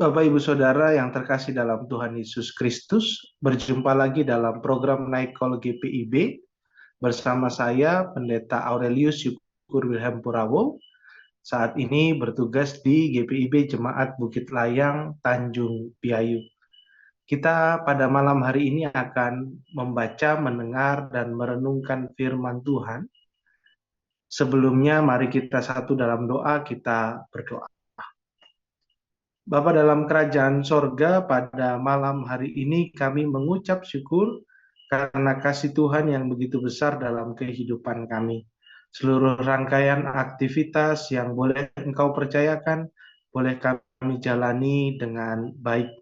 Bapak, Ibu, Saudara yang terkasih dalam Tuhan Yesus Kristus, berjumpa lagi dalam program Night Call GPIB bersama saya, Pendeta Aurelius Syukur Wilhelm Purawo, saat ini bertugas di GPIB Jemaat Bukit Layang, Tanjung Piayu. Kita pada malam hari ini akan membaca, mendengar, dan merenungkan firman Tuhan. Sebelumnya, mari kita satu dalam doa, kita berdoa. Bapa dalam kerajaan sorga, pada malam hari ini kami mengucap syukur karena kasih Tuhan yang begitu besar dalam kehidupan kami. Seluruh rangkaian aktivitas yang boleh Engkau percayakan, boleh kami jalani dengan baik.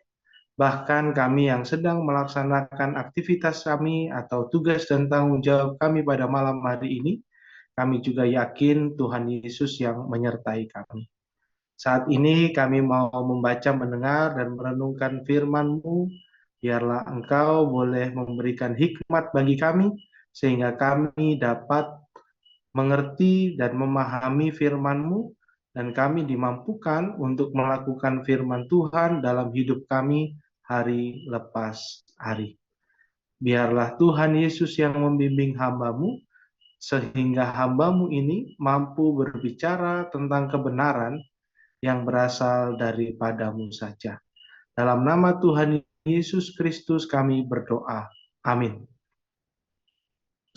Bahkan kami yang sedang melaksanakan aktivitas kami atau tugas dan tanggung jawab kami pada malam hari ini, kami juga yakin Tuhan Yesus yang menyertai kami. Saat ini kami mau membaca, mendengar, dan merenungkan firman-Mu. Biarlah Engkau boleh memberikan hikmat bagi kami, sehingga kami dapat mengerti dan memahami firman-Mu, dan kami dimampukan untuk melakukan firman Tuhan dalam hidup kami hari lepas hari. Biarlah Tuhan Yesus yang membimbing hamba-Mu, sehingga hamba-Mu ini mampu berbicara tentang kebenaran yang berasal daripadamu saja. Dalam nama Tuhan Yesus Kristus kami berdoa. Amin.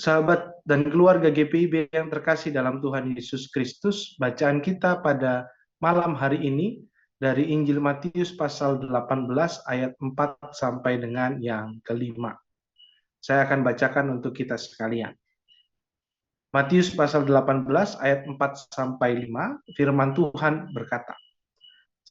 Sahabat dan keluarga GPIB yang terkasih dalam Tuhan Yesus Kristus, bacaan kita pada malam hari ini dari Injil Matius pasal 18 ayat 4 sampai dengan yang kelima. Saya akan bacakan untuk kita sekalian. Matius pasal 18 ayat 4 sampai 5, firman Tuhan berkata,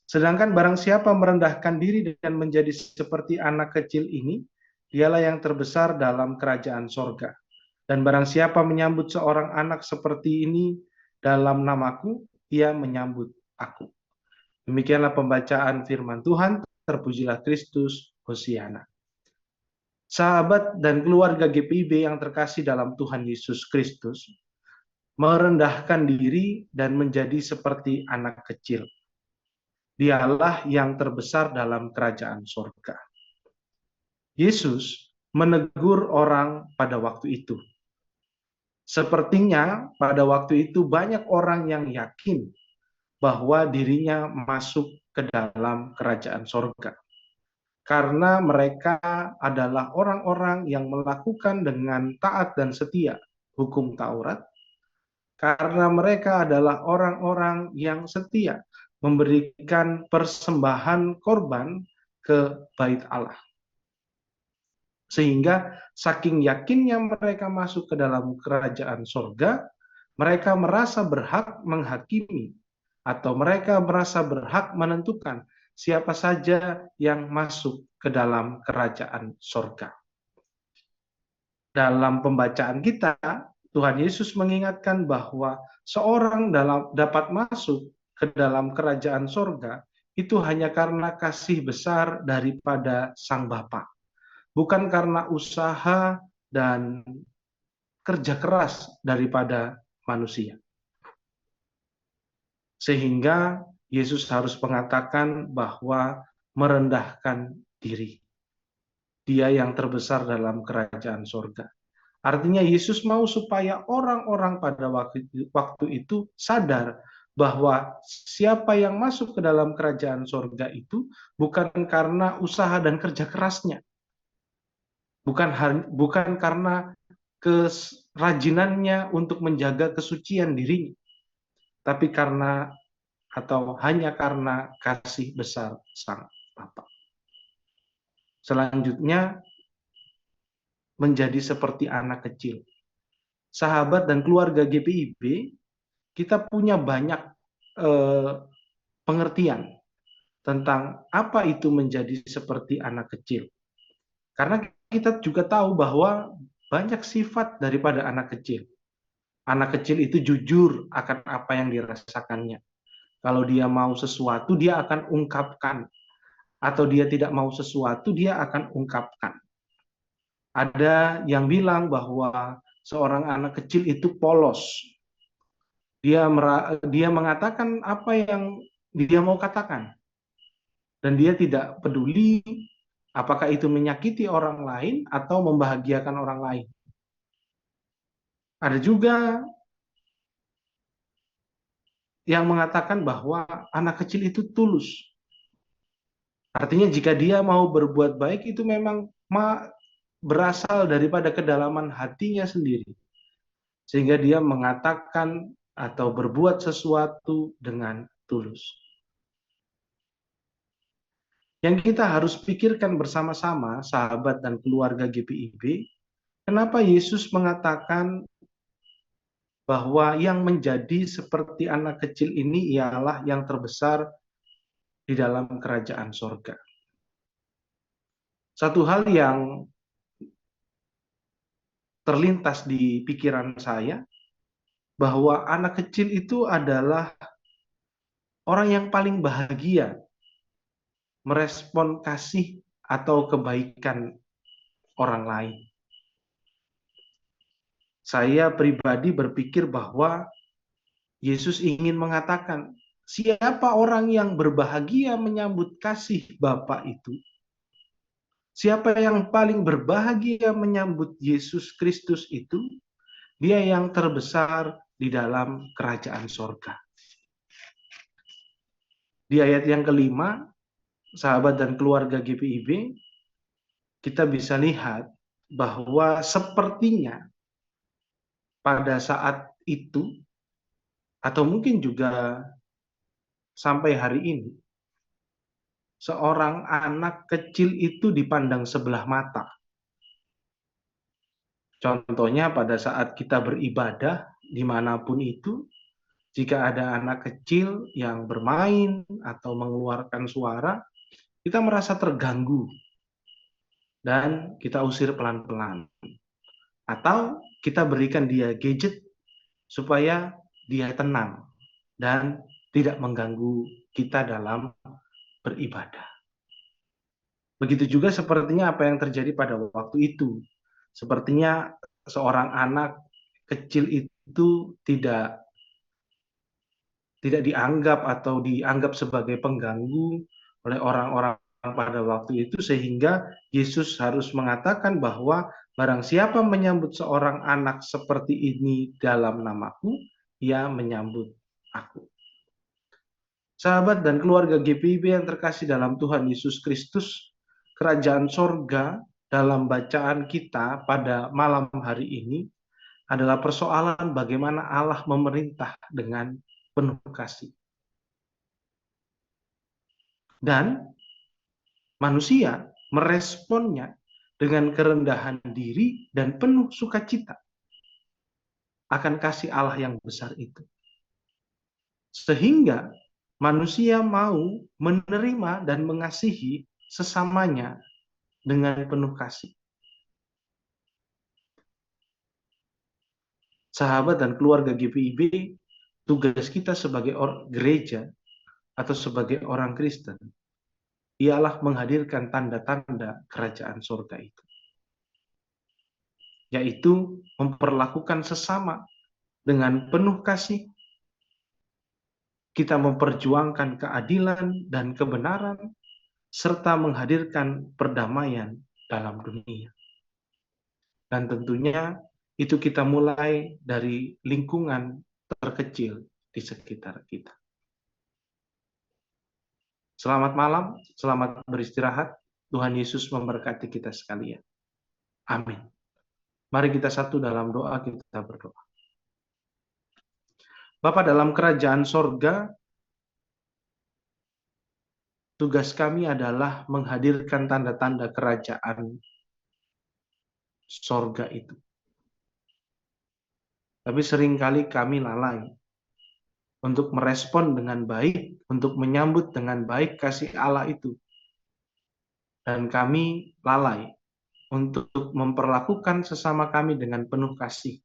"Sedangkan barang siapa merendahkan diri dan menjadi seperti anak kecil ini, dialah yang terbesar dalam kerajaan sorga. Dan barang siapa menyambut seorang anak seperti ini dalam namaku, ia menyambut aku." Demikianlah pembacaan firman Tuhan. Terpujilah Kristus, Hosiana. Sahabat dan keluarga GPIB yang terkasih dalam Tuhan Yesus Kristus, merendahkan diri dan menjadi seperti anak kecil, dialah yang terbesar dalam kerajaan sorga. Yesus menegur orang pada waktu itu. Sepertinya pada waktu itu banyak orang yang yakin bahwa dirinya masuk ke dalam kerajaan sorga. Karena mereka adalah orang-orang yang melakukan dengan taat dan setia hukum Taurat. Karena mereka adalah orang-orang yang setia memberikan persembahan korban ke bait Allah. Sehingga saking yakinnya mereka masuk ke dalam kerajaan sorga, mereka merasa berhak menghakimi atau mereka merasa berhak menentukan siapa saja yang masuk ke dalam kerajaan sorga. Dalam pembacaan kita, Tuhan Yesus mengingatkan bahwa seorang dapat masuk ke dalam kerajaan sorga itu hanya karena kasih besar daripada Sang Bapa, bukan karena usaha dan kerja keras daripada manusia. Sehingga Yesus harus mengatakan bahwa merendahkan diri. Dia yang terbesar dalam kerajaan sorga. Artinya Yesus mau supaya orang-orang pada waktu itu sadar bahwa siapa yang masuk ke dalam kerajaan sorga itu bukan karena usaha dan kerja kerasnya. Bukan karena kerajinannya untuk menjaga kesucian dirinya, tapi karena atau hanya karena kasih besar Sang Bapa. Selanjutnya, menjadi seperti anak kecil. Sahabat dan keluarga GPIB, kita punya banyak pengertian tentang apa itu menjadi seperti anak kecil. Karena kita juga tahu bahwa banyak sifat daripada anak kecil. Anak kecil itu jujur akan apa yang dirasakannya. Kalau dia mau sesuatu, dia akan ungkapkan. Atau dia tidak mau sesuatu, dia akan ungkapkan. Ada yang bilang bahwa seorang anak kecil itu polos. Dia mengatakan apa yang dia mau katakan. dan dia tidak peduli apakah itu menyakiti orang lain atau membahagiakan orang lain. Ada juga yang mengatakan bahwa anak kecil itu tulus. Artinya jika dia mau berbuat baik itu memang berasal daripada kedalaman hatinya sendiri. Sehingga dia mengatakan atau berbuat sesuatu dengan tulus. Yang kita harus pikirkan bersama-sama, sahabat dan keluarga GPIB, kenapa Yesus mengatakan bahwa yang menjadi seperti anak kecil ini ialah yang terbesar di dalam kerajaan sorga. Satu hal yang terlintas di pikiran saya, bahwa anak kecil itu adalah orang yang paling bahagia merespon kasih atau kebaikan orang lain. Saya pribadi berpikir bahwa Yesus ingin mengatakan, siapa orang yang berbahagia menyambut kasih Bapa itu? Siapa yang paling berbahagia menyambut Yesus Kristus itu? Dia yang terbesar di dalam kerajaan sorga. Di ayat yang kelima, sahabat dan keluarga GPIB, kita bisa lihat bahwa sepertinya pada saat itu, atau mungkin juga sampai hari ini, seorang anak kecil itu dipandang sebelah mata. Contohnya pada saat kita beribadah, dimanapun itu, jika ada anak kecil yang bermain atau mengeluarkan suara, kita merasa terganggu dan kita usir pelan-pelan. Atau kita berikan dia gadget supaya dia tenang dan tidak mengganggu kita dalam beribadah. Begitu juga sepertinya apa yang terjadi pada waktu itu. Sepertinya seorang anak kecil itu tidak dianggap atau dianggap sebagai pengganggu oleh orang-orang pada waktu itu, sehingga Yesus harus mengatakan bahwa barang siapa menyambut seorang anak seperti ini dalam namaku, ia menyambut aku. Sahabat dan keluarga GPIB yang terkasih dalam Tuhan Yesus Kristus, kerajaan sorga dalam bacaan kita pada malam hari ini adalah persoalan bagaimana Allah memerintah dengan penuh kasih. Dan manusia meresponnya dengan kerendahan diri dan penuh sukacita akan kasih Allah yang besar itu. Sehingga manusia mau menerima dan mengasihi sesamanya dengan penuh kasih. Sahabat dan keluarga GPIB, tugas kita sebagai gereja atau sebagai orang Kristen ialah menghadirkan tanda-tanda kerajaan surga itu. Yaitu memperlakukan sesama dengan penuh kasih, kita memperjuangkan keadilan dan kebenaran, serta menghadirkan perdamaian dalam dunia. Dan tentunya itu kita mulai dari lingkungan terkecil di sekitar kita. Selamat malam, selamat beristirahat. Tuhan Yesus memberkati kita sekalian. Amin. Mari kita satu dalam doa, kita berdoa. Bapa dalam kerajaan sorga, tugas kami adalah menghadirkan tanda-tanda kerajaan sorga itu. Tapi seringkali kami lalai untuk merespon dengan baik, untuk menyambut dengan baik kasih Allah itu. Dan kami lalai untuk memperlakukan sesama kami dengan penuh kasih.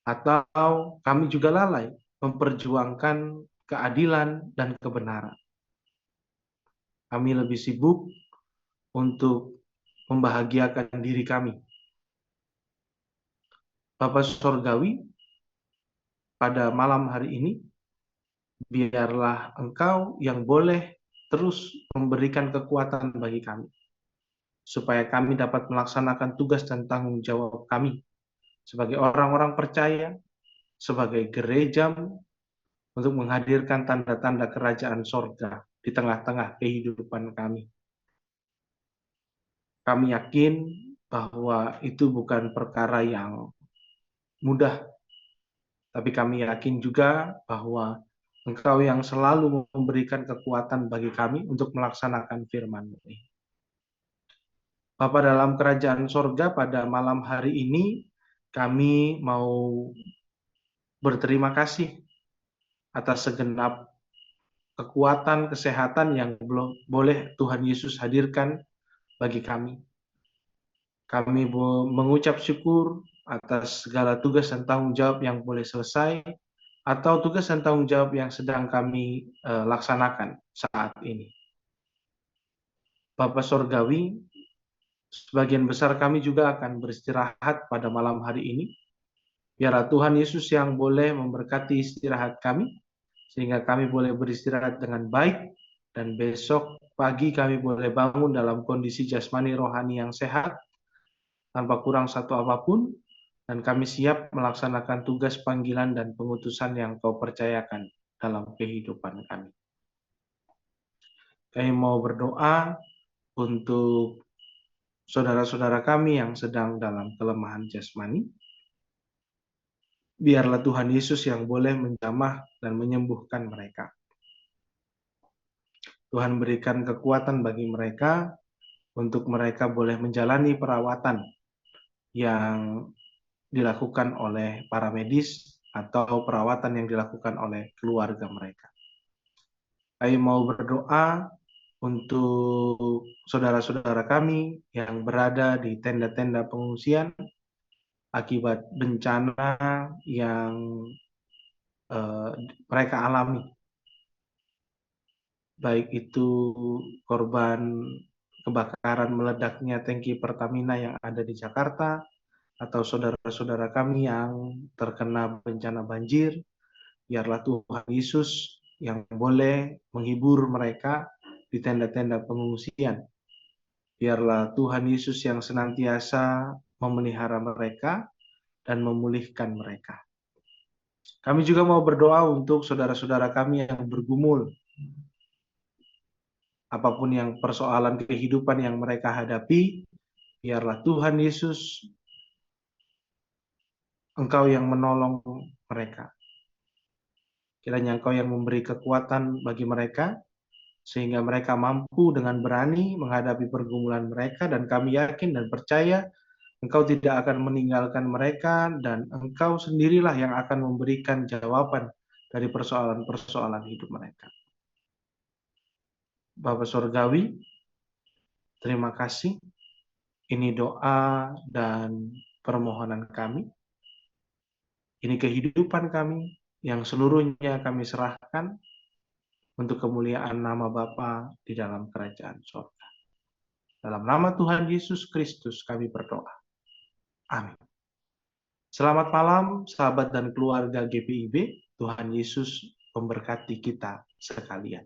Atau kami juga lalai memperjuangkan keadilan dan kebenaran. Kami lebih sibuk untuk membahagiakan diri kami. Bapa Sorgawi, pada malam hari ini, biarlah Engkau yang boleh terus memberikan kekuatan bagi kami, supaya kami dapat melaksanakan tugas dan tanggung jawab kami sebagai orang-orang percaya, sebagai gereja, untuk menghadirkan tanda-tanda kerajaan sorga di tengah-tengah kehidupan kami. Kami yakin bahwa itu bukan perkara yang mudah, tapi kami yakin juga bahwa Engkau yang selalu memberikan kekuatan bagi kami untuk melaksanakan firman-Mu ini. Bapa dalam kerajaan sorga, pada malam hari ini kami mau berterima kasih atas segenap kekuatan, kesehatan yang boleh Tuhan Yesus hadirkan bagi kami. Kami mengucap syukur atas segala tugas dan tanggung jawab yang boleh selesai, atau tugas dan tanggung jawab yang sedang kami laksanakan saat ini. Bapa Sorgawi, sebagian besar kami juga akan beristirahat pada malam hari ini. Biarlah Tuhan Yesus yang boleh memberkati istirahat kami, sehingga kami boleh beristirahat dengan baik, dan besok pagi kami boleh bangun dalam kondisi jasmani rohani yang sehat, tanpa kurang satu apapun, dan kami siap melaksanakan tugas panggilan dan pengutusan yang Kau percayakan dalam kehidupan kami. Kami mau berdoa untuk saudara-saudara kami yang sedang dalam kelemahan jasmani. Biarlah Tuhan Yesus yang boleh menjamah dan menyembuhkan mereka. Tuhan berikan kekuatan bagi mereka untuk mereka boleh menjalani perawatan yang dilakukan oleh para medis atau perawatan yang dilakukan oleh keluarga mereka. Kami mau berdoa untuk saudara-saudara kami yang berada di tenda-tenda pengungsian akibat bencana yang mereka alami. Baik itu korban kebakaran meledaknya tangki Pertamina yang ada di Jakarta, atau saudara-saudara kami yang terkena bencana banjir. Biarlah Tuhan Yesus yang boleh menghibur mereka di tenda-tenda pengungsian. Biarlah Tuhan Yesus yang senantiasa memelihara mereka dan memulihkan mereka. Kami juga mau berdoa untuk saudara-saudara kami yang bergumul, apapun yang persoalan kehidupan yang mereka hadapi. Biarlah Tuhan Yesus, Engkau yang menolong mereka. Kiranya Engkau yang memberi kekuatan bagi mereka, sehingga mereka mampu dengan berani menghadapi pergumulan mereka, dan kami yakin dan percaya Engkau tidak akan meninggalkan mereka, dan Engkau sendirilah yang akan memberikan jawaban dari persoalan-persoalan hidup mereka. Bapa Sorgawi, terima kasih. Ini doa dan permohonan kami. Ini kehidupan kami yang seluruhnya kami serahkan untuk kemuliaan nama Bapa di dalam kerajaan surga. Dalam nama Tuhan Yesus Kristus kami berdoa. Amin. Selamat malam sahabat dan keluarga GPIB. Tuhan Yesus memberkati kita sekalian.